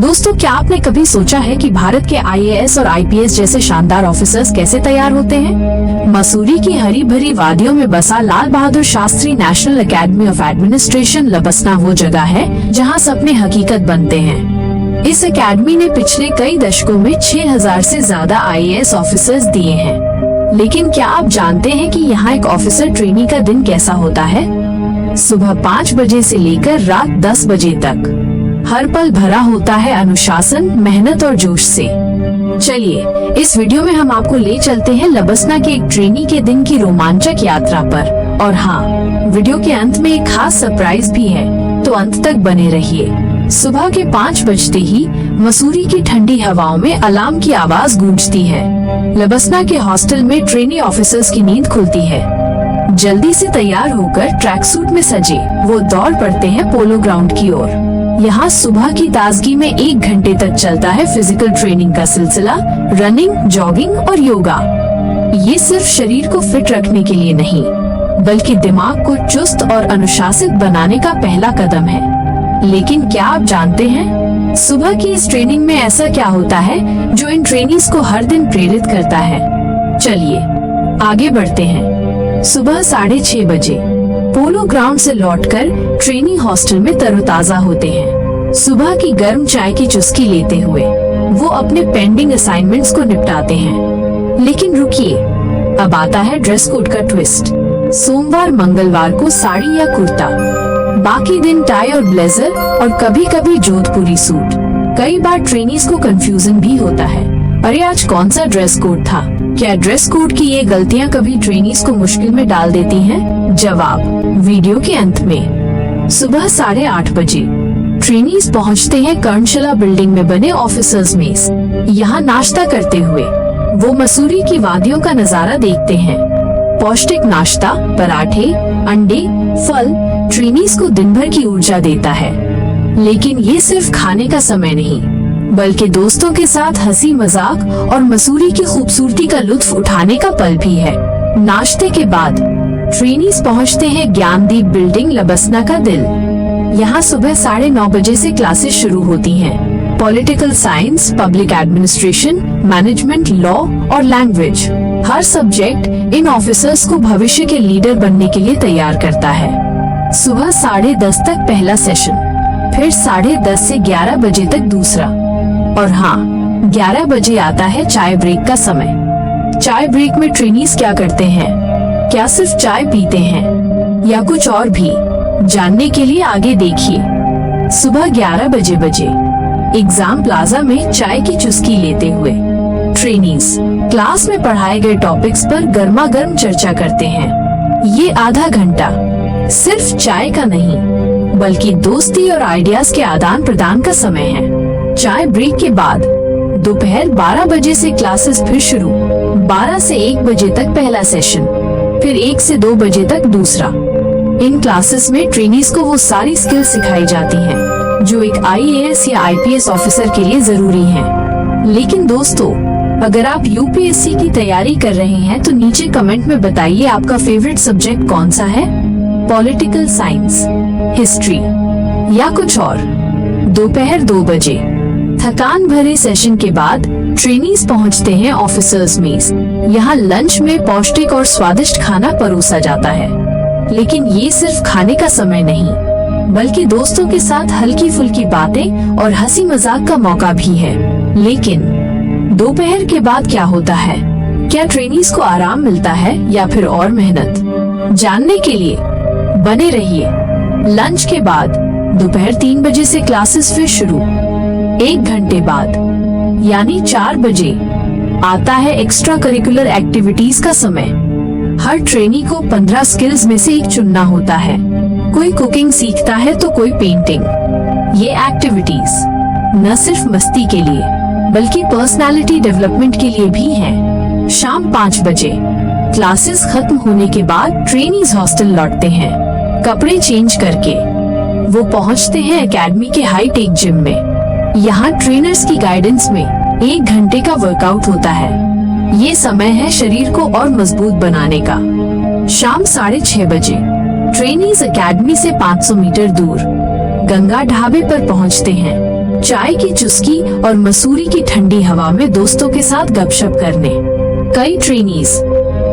दोस्तों, क्या आपने कभी सोचा है कि भारत के आईएएस और आईपीएस जैसे शानदार ऑफिसर्स कैसे तैयार होते हैं? मसूरी की हरी भरी वादियों में बसा Lal Bahadur Shastri national academy of administration LBSNAA वो जगह है जहां सपने हकीकत बनते हैं। इस एकेडमी ने पिछले कई दशकों में 6000 से ज्यादा आईएएस ऑफिसर्स दिए हैं। लेकिन क्या आप जानते हैं कि यहाँ एक ऑफिसर ट्रेनी का दिन कैसा होता है? सुबह 5 बजे से लेकर रात 10 बजे तक हर पल भरा होता है अनुशासन, मेहनत और जोश से। चलिए, इस वीडियो में हम आपको ले चलते हैं लबसना के एक ट्रेनी के दिन की रोमांचक यात्रा पर। और हाँ, वीडियो के अंत में एक खास सरप्राइज भी है, तो अंत तक बने रहिए। सुबह के 5 बजते ही मसूरी की ठंडी हवाओं में अलार्म की आवाज गूंजती है। लबसना के हॉस्टल में ट्रेनी ऑफिसर्स की नींद खुलती है। जल्दी से तैयार होकर ट्रैक सूट में सजे वो दौड़ पड़ते हैं पोलो ग्राउंड की ओर। यहाँ सुबह की ताजगी में 1 घंटे तक चलता है फिजिकल ट्रेनिंग का सिलसिला। रनिंग, जॉगिंग और योगा। ये सिर्फ शरीर को फिट रखने के लिए नहीं, बल्कि दिमाग को चुस्त और अनुशासित बनाने का पहला कदम है। लेकिन क्या आप जानते हैं, सुबह की इस ट्रेनिंग में ऐसा क्या होता है जो इन ट्रेनीज को हर दिन प्रेरित करता है? चलिए आगे बढ़ते हैं। सुबह 6:30 बजे पोलो ग्राउंड से लौटकर ट्रेनी हॉस्टल में तरोताजा होते हैं। सुबह की गर्म चाय की चुस्की लेते हुए वो अपने पेंडिंग असाइनमेंट्स को निपटाते हैं। लेकिन रुकिए, अब आता है ड्रेस कोड का ट्विस्ट। सोमवार मंगलवार को साड़ी या कुर्ता, बाकी दिन टाई और ब्लेजर और कभी कभी जोधपुरी सूट। कई बार ट्रेनीज को कंफ्यूजन भी होता है, अरे आज कौन सा ड्रेस कोड था? क्या ड्रेस कोड की ये गलतियां कभी ट्रेनीज को मुश्किल में डाल देती हैं? जवाब वीडियो के अंत में। सुबह 8:30 बजे ट्रेनीज पहुंचते हैं कर्णशिला बिल्डिंग में बने ऑफिसर्स मेस। यहाँ नाश्ता करते हुए वो मसूरी की वादियों का नजारा देखते हैं। पौष्टिक नाश्ता, पराठे, अंडे, फल ट्रेनीज को दिन भर की ऊर्जा देता है। लेकिन ये सिर्फ खाने का समय नहीं, बल्कि दोस्तों के साथ हंसी मजाक और मसूरी की खूबसूरती का लुत्फ उठाने का पल भी है। नाश्ते के बाद ट्रेनीज पहुंचते हैं ज्ञानदीप बिल्डिंग, लबसना का दिल। यहाँ सुबह 9:30 बजे से क्लासेस शुरू होती हैं। Political science, public administration, management, law और लैंग्वेज। हर सब्जेक्ट इन ऑफिसर्स को भविष्य के लीडर बनने के लिए तैयार करता है। सुबह 10:30 तक पहला सेशन, फिर 10:30 से 11 बजे तक दूसरा। और हाँ, 11 बजे आता है चाय ब्रेक का समय। चाय ब्रेक में ट्रेनीज क्या करते हैं? क्या सिर्फ चाय पीते हैं या कुछ और भी? जानने के लिए आगे देखिए। सुबह 11 बजे एग्जाम प्लाजा में चाय की चुस्की लेते हुए ट्रेनीज क्लास में पढ़ाए गए टॉपिक्स पर गर्मा गर्म चर्चा करते हैं। ये आधा घंटा सिर्फ चाय का नहीं, बल्कि दोस्ती और आइडियाज के आदान प्रदान का समय है। चाय ब्रेक के बाद दोपहर 12 बजे से क्लासेस फिर शुरू। 12 से 1 बजे तक पहला सेशन, फिर 1 से 2 बजे तक दूसरा। इन क्लासेस में ट्रेनीज को वो सारी स्किल्स सिखाई जाती हैं जो एक आईएएस या आईपीएस ऑफिसर के लिए जरूरी हैं। लेकिन दोस्तों, अगर आप यूपीएससी की तैयारी कर रहे हैं तो नीचे कमेंट में बताइए आपका फेवरेट सब्जेक्ट कौन सा है? पॉलिटिकल साइंस, हिस्ट्री या कुछ और? दोपहर 2 बजे थकान भरे सेशन के बाद ट्रेनीज पहुंचते हैं ऑफिसर्स मेस। यहाँ लंच में पौष्टिक और स्वादिष्ट खाना परोसा जाता है। लेकिन ये सिर्फ खाने का समय नहीं, बल्कि दोस्तों के साथ हल्की फुल्की बातें और हंसी मजाक का मौका भी है। लेकिन दोपहर के बाद क्या होता है? क्या ट्रेनीज को आराम मिलता है या फिर और मेहनत? जानने के लिए बने रहिए। लंच के बाद दोपहर 3 बजे से क्लासेस फिर शुरू। 1 घंटे बाद यानी 4 बजे आता है एक्स्ट्रा करिकुलर एक्टिविटीज का समय। हर ट्रेनी को 15 स्किल्स में से एक चुनना होता है। कोई कुकिंग सीखता है तो कोई पेंटिंग। ये एक्टिविटीज न सिर्फ मस्ती के लिए, बल्कि पर्सनालिटी डेवलपमेंट के लिए भी हैं। शाम 5 बजे क्लासेस खत्म होने के बाद ट्रेनीज हॉस्टल लौटते हैं। कपड़े चेंज करके वो पहुंचते हैं एकेडमी के हाई टेक जिम में। यहाँ ट्रेनर्स की गाइडेंस में 1 घंटे का वर्कआउट होता है। ये समय है शरीर को और मजबूत बनाने का। शाम 6:30 बजे ट्रेनीज एकेडमी से 500 मीटर दूर गंगा ढाबे पर पहुंचते हैं। चाय की चुस्की और मसूरी की ठंडी हवा में दोस्तों के साथ गपशप करने। कई ट्रेनीज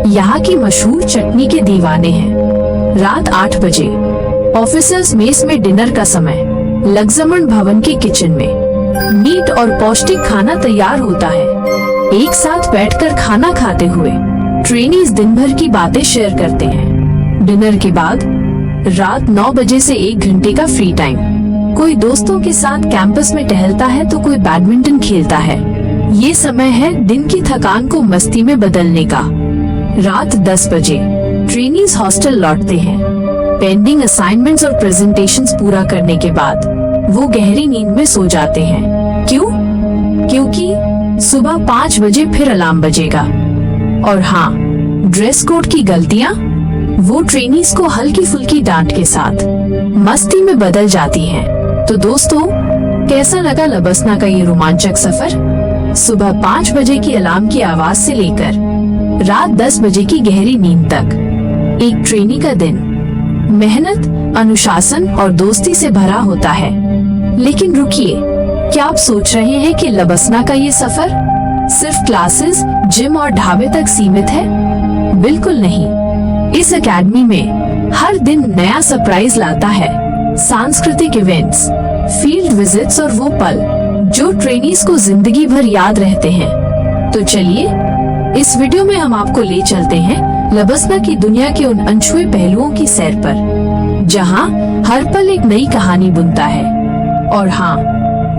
यहाँ की मशहूर चटनी के दीवाने हैं। रात 8 बजे ऑफिसर्स मेस में डिनर का समय। लग्जमन भवन के किचन में नीट और पौष्टिक खाना तैयार होता है। एक साथ बैठकर खाना खाते हुए ट्रेनीज दिन भर की बातें शेयर करते हैं। डिनर के बाद रात 9 बजे से 1 घंटे का फ्री टाइम। कोई दोस्तों के साथ कैंपस में टहलता है तो कोई बैडमिंटन खेलता है। ये समय है दिन की थकान को मस्ती में बदलने का। रात 10 बजे ट्रेनीज हॉस्टल लौटते हैं। पेंडिंग असाइनमेंट्स और प्रेजेंटेशंस पूरा करने के बाद वो गहरी नींद में सो जाते हैं। क्यों? क्योंकि सुबह 5 बजे फिर अलार्म बजेगा। और हाँ, ड्रेस कोड की गलतियाँ वो ट्रेनीज को हल्की फुल्की डांट के साथ मस्ती में बदल जाती हैं। तो दोस्तों, कैसा लगा लबसना का ये रोमांचक सफर? सुबह 5 बजे की अलार्म की आवाज से लेकर रात 10 बजे की गहरी नींद तक एक ट्रेनी का दिन मेहनत, अनुशासन और दोस्ती से भरा होता है। लेकिन रुकिए, क्या आप सोच रहे हैं कि लबसना का ये सफर सिर्फ क्लासेस, जिम और ढाबे तक सीमित है? बिल्कुल नहीं। इस एकेडमी में हर दिन नया सरप्राइज लाता है। सांस्कृतिक इवेंट्स, फील्ड विजिट्स और वो पल जो ट्रेनीज को जिंदगी भर याद रहते हैं। तो चलिए, इस वीडियो में हम आपको ले चलते हैं लबसना की दुनिया के उन अनछुए पहलुओं की सैर पर, जहां हर पल एक नई कहानी बुनता है। और हाँ,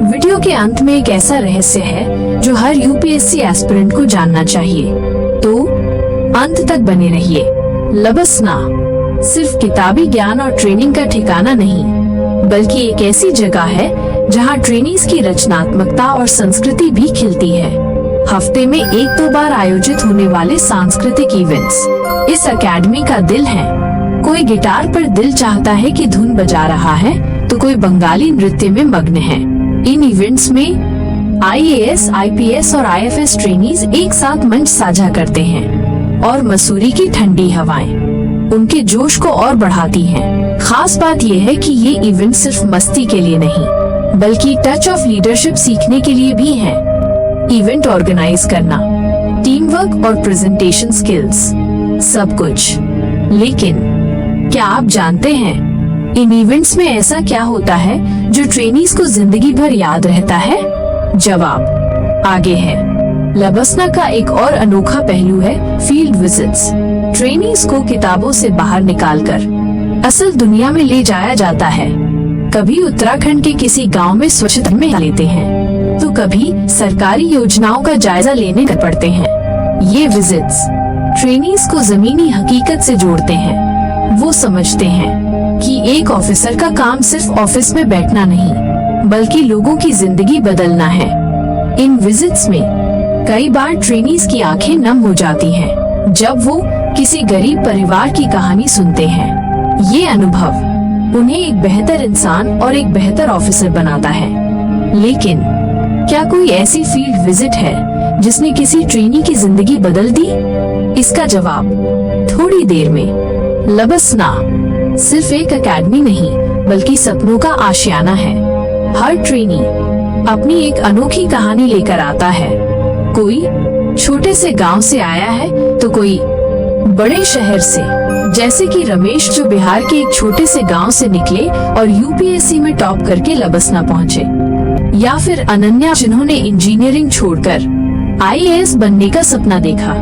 वीडियो के अंत में एक ऐसा रहस्य है जो हर यूपीएससी एस्पिरेंट को जानना चाहिए। तो अंत तक बने रहिए। लबसना सिर्फ किताबी ज्ञान और ट्रेनिंग का ठिकाना नहीं, बल्कि एक ऐसी जगह है जहां ट्रेनीज की रचनात्मकता और संस्कृति भी खिलती है। हफ्ते में 1-2 बार आयोजित होने वाले सांस्कृतिक इवेंट्स इस एकेडमी का दिल है। कोई गिटार पर दिल चाहता है कि धुन बजा रहा है, तो कोई बंगाली नृत्य में मग्न है। इन इवेंट्स में आईएएस, आईपीएस और आईएफएस ट्रेनीज एक साथ मंच साझा करते हैं और मसूरी की ठंडी हवाएं उनके जोश को और बढ़ाती हैं। खास बात यह है कि ये इवेंट सिर्फ मस्ती के लिए नहीं, बल्कि टच ऑफ लीडरशिप सीखने के लिए भी है। इवेंट ऑर्गेनाइज करना, टीम वर्क और प्रेजेंटेशन स्किल्स, सब कुछ। लेकिन क्या आप जानते हैं इन इवेंट्स में ऐसा क्या होता है जो ट्रेनीज को जिंदगी भर याद रहता है? जवाब आगे है। लबसना का एक और अनोखा पहलू है फील्ड विजिट्स। ट्रेनीज को किताबों से बाहर निकालकर असल दुनिया में ले जाया जाता है। कभी उत्तराखंड के किसी गांव में स्वच्छता में लेते हैं, तो कभी सरकारी योजनाओं का जायजा लेने कर पड़ते हैं। ये विजिट्स ट्रेनीज को जमीनी हकीकत से जोड़ते हैं। वो समझते हैं कि एक ऑफिसर का काम सिर्फ ऑफिस में बैठना नहीं, बल्कि लोगों की जिंदगी बदलना है। इन विजिट्स में कई बार ट्रेनीज की आंखें नम हो जाती हैं जब वो किसी गरीब परिवार की कहानी सुनते हैं। ये अनुभव उन्हें एक बेहतर इंसान और एक बेहतर ऑफिसर बनाता है। लेकिन क्या कोई ऐसी फील्ड विजिट है जिसने किसी ट्रेनी की जिंदगी बदल दी? इसका जवाब थोड़ी देर में। लबसना सिर्फ एक एकेडमी नहीं, बल्कि सपनों का आशियाना है। हर ट्रेनी अपनी एक अनोखी कहानी लेकर आता है। कोई छोटे से गांव से आया है, तो कोई बड़े शहर से, जैसे कि रमेश जो बिहार के एक छोटे से गांव से निकले और यूपीएससी में टॉप करके लबसना पहुंचे, या फिर अनन्या जिन्होंने इंजीनियरिंग छोड़कर आईएएस बनने का सपना देखा।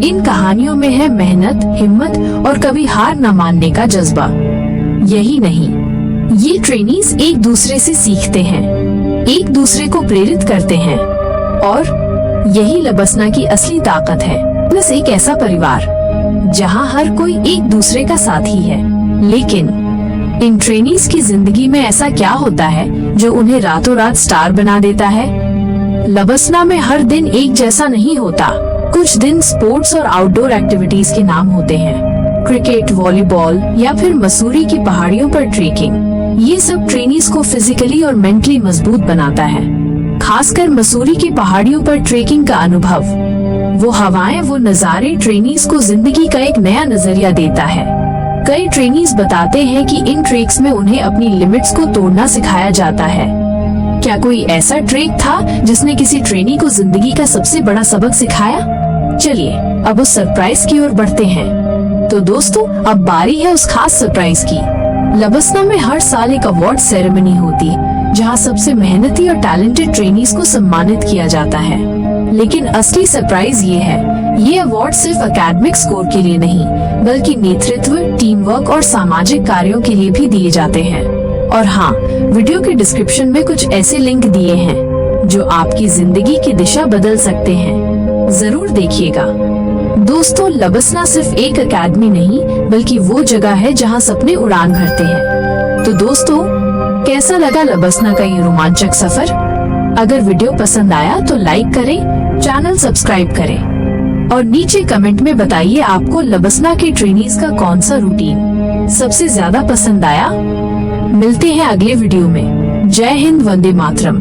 इन कहानियों में है मेहनत, हिम्मत और कभी हार न मानने का जज्बा। यही नहीं, ये ट्रेनीज एक दूसरे से सीखते हैं, एक दूसरे को प्रेरित करते हैं, और यही लबसना की असली ताकत है। बस एक ऐसा परिवार जहां हर कोई एक दूसरे का साथी है। लेकिन इन ट्रेनीज की जिंदगी में ऐसा क्या होता है जो उन्हें रातों रात स्टार बना देता है? लबसना में हर दिन एक जैसा नहीं होता। कुछ दिन स्पोर्ट्स और आउटडोर एक्टिविटीज के नाम होते हैं, क्रिकेट, वॉलीबॉल या फिर मसूरी की पहाड़ियों पर ट्रेकिंग। ये सब ट्रेनीज को फिजिकली और मेंटली मजबूत बनाता है। खासकर मसूरी की पहाड़ियों पर ट्रेकिंग का अनुभव, वो हवाएं, वो नजारे ट्रेनीज को जिंदगी का एक नया नजरिया देता है। कई ट्रेनीज बताते हैं कि इन ट्रेक्स में उन्हें अपनी लिमिट्स को तोड़ना सिखाया जाता है। क्या कोई ऐसा ट्रेक था जिसने किसी ट्रेनी को जिंदगी का सबसे बड़ा सबक सिखाया? चलिए अब उस सरप्राइज की ओर बढ़ते हैं। तो दोस्तों, अब बारी है उस खास सरप्राइज की। लबसना में हर साल एक अवार्ड सेरेमनी होती है जहां सबसे मेहनती और टैलेंटेड ट्रेनीज को सम्मानित किया जाता है। लेकिन असली सरप्राइज ये है, ये अवार्ड सिर्फ एकेडमिक स्कोर के लिए नहीं बल्कि नेतृत्व, टीम वर्क और सामाजिक कार्यों के लिए भी दिए जाते हैं। और हाँ, वीडियो के डिस्क्रिप्शन में कुछ ऐसे लिंक दिए हैं जो आपकी जिंदगी की दिशा बदल सकते हैं, जरूर देखिएगा। दोस्तों, लबसना सिर्फ एक एकेडमी नहीं बल्कि वो जगह है जहां सपने उड़ान भरते हैं। तो दोस्तों, कैसा लगा लबसना का ये रोमांचक सफर? अगर वीडियो पसंद आया तो लाइक करें, चैनल सब्सक्राइब करें और नीचे कमेंट में बताइए आपको लबसना के ट्रेनीज का कौन सा रूटीन सबसे ज्यादा पसंद आया। मिलते हैं अगले वीडियो में। जय हिंद, वंदे मातरम।